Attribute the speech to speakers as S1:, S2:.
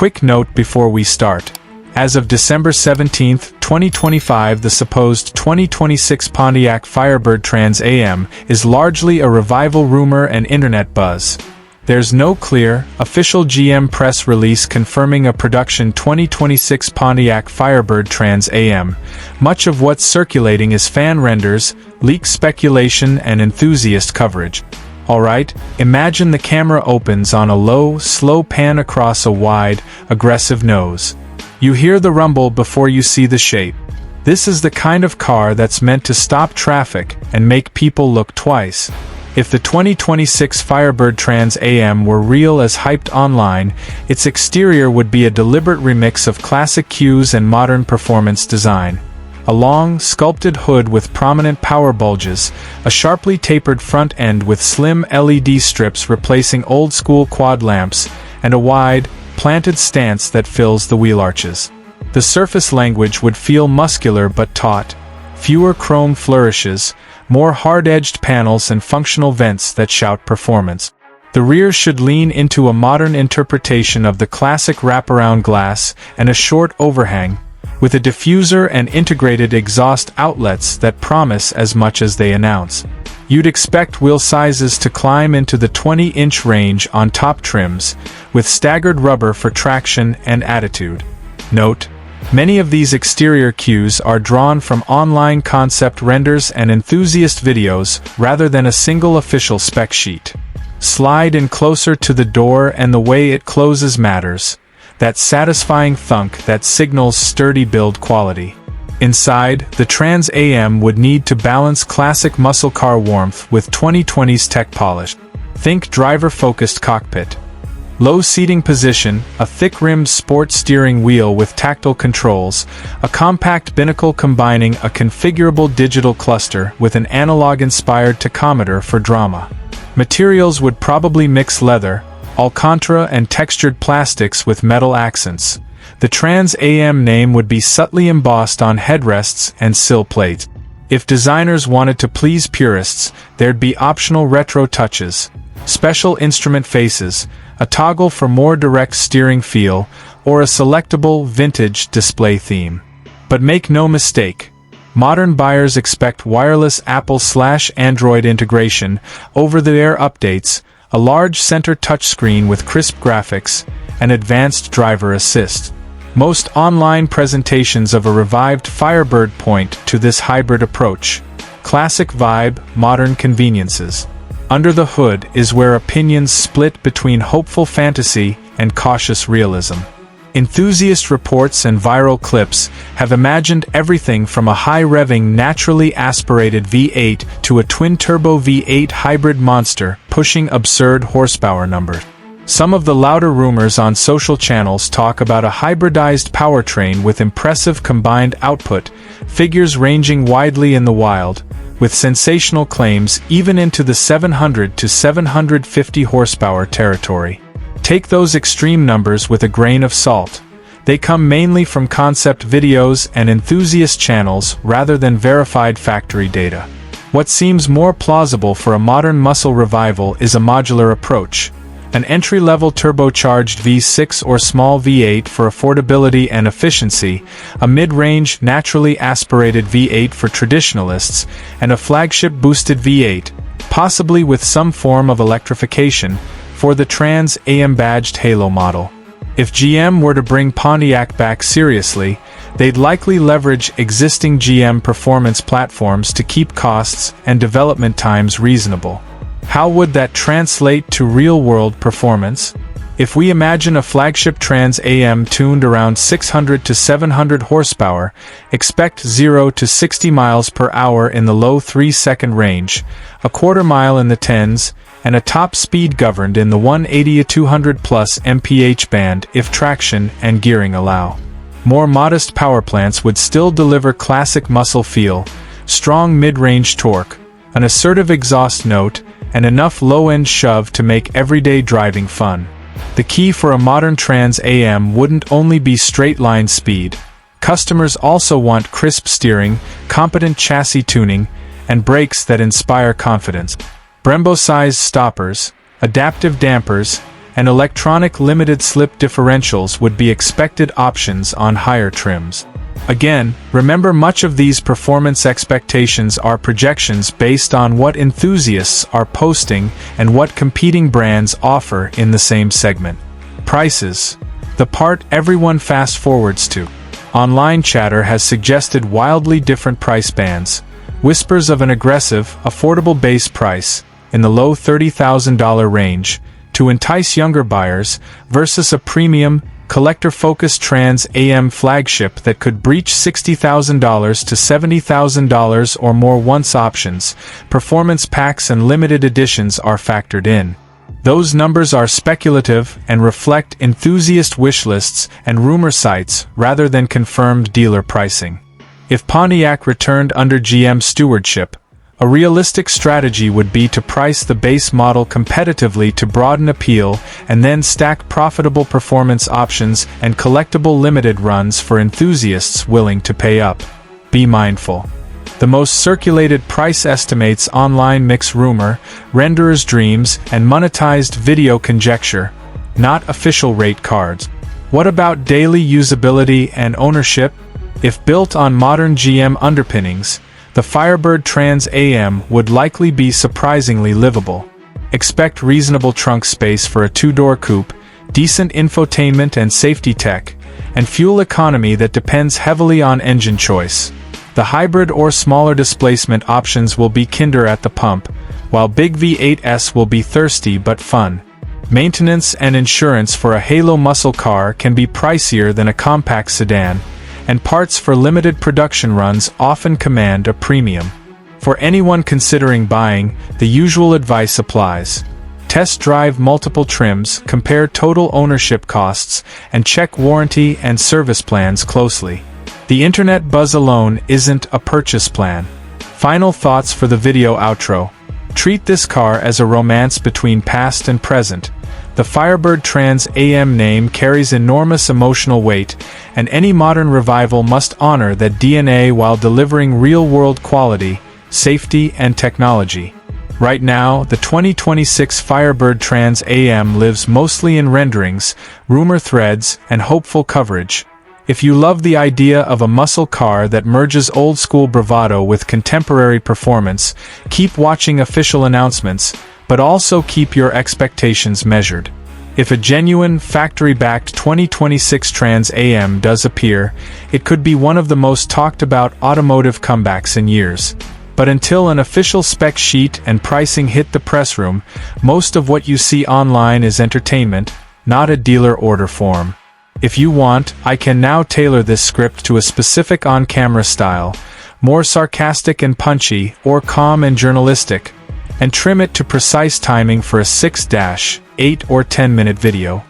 S1: quick note before we start. As of December 17, 2025, the supposed 2026 Pontiac Firebird Trans Am is largely a revival rumor and internet buzz. There's no clear, official GM press release confirming a production 2026 Pontiac Firebird Trans Am. Much of what's circulating is fan renders, leak speculation, and enthusiast coverage. Alright, imagine the camera opens on a low, slow pan across a wide, aggressive nose. You hear the rumble before you see the shape. This is the kind of car that's meant to stop traffic and make people look twice. If the 2026 Firebird Trans Am were real as hyped online, its exterior would be a deliberate remix of classic cues and modern performance design. A long, sculpted hood with prominent power bulges, a sharply tapered front end with slim LED strips replacing old-school quad lamps, and a wide, planted stance that fills the wheel arches. The surface language would feel muscular but taut, fewer chrome flourishes, more hard-edged panels and functional vents that shout performance. The rear should lean into a modern interpretation of the classic wraparound glass and a short overhang, with a diffuser and integrated exhaust outlets that promise as much as they announce. You'd expect wheel sizes to climb into the 20-inch range on top trims, with staggered rubber for traction and attitude. Note: many of these exterior cues are drawn from online concept renders and enthusiast videos rather than a single official spec sheet. Slide in closer to the door, and the way it closes matters. That satisfying thunk that signals sturdy build quality. Inside, the Trans Am would need to balance classic muscle car warmth with 2020's tech polish. Think driver-focused cockpit. Low seating position, a thick-rimmed sport steering wheel with tactile controls, a compact binnacle combining a configurable digital cluster with an analog-inspired tachometer for drama. Materials would probably mix leather, Alcantara and textured plastics with metal accents. The Trans Am name would be subtly embossed on headrests and sill plates. If designers wanted to please purists, there'd be optional retro touches, special instrument faces, a toggle for more direct steering feel, or a selectable vintage display theme. But make no mistake, modern buyers expect wireless Apple/Android integration, over-the-air updates, a large center touchscreen with crisp graphics, and advanced driver assist. Most online presentations of a revived Firebird point to this hybrid approach. Classic vibe, modern conveniences. Under the hood is where opinions split between hopeful fantasy and cautious realism. Enthusiast reports and viral clips have imagined everything from a high-revving naturally aspirated V8 to a twin-turbo V8 hybrid monster pushing absurd horsepower numbers. Some of the louder rumors on social channels talk about a hybridized powertrain with impressive combined output, figures ranging widely in the wild, with sensational claims even into the 700 to 750 horsepower territory. Take those extreme numbers with a grain of salt. They come mainly from concept videos and enthusiast channels rather than verified factory data. What seems more plausible for a modern muscle revival is a modular approach. An entry-level turbocharged V6 or small V8 for affordability and efficiency, a mid-range naturally aspirated V8 for traditionalists, and a flagship boosted V8, possibly with some form of electrification, for the Trans Am badged Halo model. If GM were to bring Pontiac back seriously, they'd likely leverage existing GM performance platforms to keep costs and development times reasonable. How would that translate to real-world performance? If we imagine a flagship Trans Am tuned around 600 to 700 horsepower, expect 0 to 60 miles per hour in the low 3-second range, a quarter mile in the tens, and a top speed governed in the 180 to 200 plus mph band if traction and gearing allow. More modest power plants would still deliver classic muscle feel, strong mid-range torque, an assertive exhaust note, and enough low-end shove to make everyday driving fun. The key for a modern Trans Am wouldn't only be straight-line speed. Customers also want crisp steering, competent chassis tuning, and brakes that inspire confidence. Brembo-sized stoppers, adaptive dampers, and electronic limited slip differentials would be expected options on higher trims. Again, remember much of these performance expectations are projections based on what enthusiasts are posting and what competing brands offer in the same segment. Prices. The part everyone fast forwards to. Online chatter has suggested wildly different price bands. Whispers of an aggressive, affordable base price, in the low $30,000 range, to entice younger buyers, versus a premium, collector-focused Trans Am flagship that could breach $60,000 to $70,000 or more once options, performance packs and limited editions are factored in. Those numbers are speculative and reflect enthusiast wish lists and rumor sites rather than confirmed dealer pricing. If Pontiac returned under GM stewardship, a realistic strategy would be to price the base model competitively to broaden appeal and then stack profitable performance options and collectible limited runs for enthusiasts willing to pay up. Be mindful. The most circulated price estimates online mix rumor, renderers' dreams, and monetized video conjecture, not official rate cards. What about daily usability and ownership? If built on modern GM underpinnings, the Firebird Trans Am would likely be surprisingly livable. Expect reasonable trunk space for a two-door coupe, decent infotainment and safety tech, and fuel economy that depends heavily on engine choice. The hybrid or smaller displacement options will be kinder at the pump, while big V8s will be thirsty but fun. Maintenance and insurance for a halo muscle car can be pricier than a compact sedan, and parts for limited production runs often command a premium. For anyone considering buying, the usual advice applies. Test drive multiple trims, compare total ownership costs, and check warranty and service plans closely. The internet buzz alone isn't a purchase plan. Final thoughts for the video outro. Treat this car as a romance between past and present. The Firebird Trans Am name carries enormous emotional weight, and any modern revival must honor that DNA while delivering real-world quality, safety, and technology. Right now, the 2026 Firebird Trans Am lives mostly in renderings, rumor threads, and hopeful coverage. If you love the idea of a muscle car that merges old-school bravado with contemporary performance, keep watching official announcements, but also keep your expectations measured. If a genuine, factory-backed 2026 Trans Am does appear, it could be one of the most talked-about automotive comebacks in years. But until an official spec sheet and pricing hit the press room, most of what you see online is entertainment, not a dealer order form. If you want, I can now tailor this script to a specific on-camera style, more sarcastic and punchy, or calm and journalistic, and trim it to precise timing for a 6-8 or 10-minute video.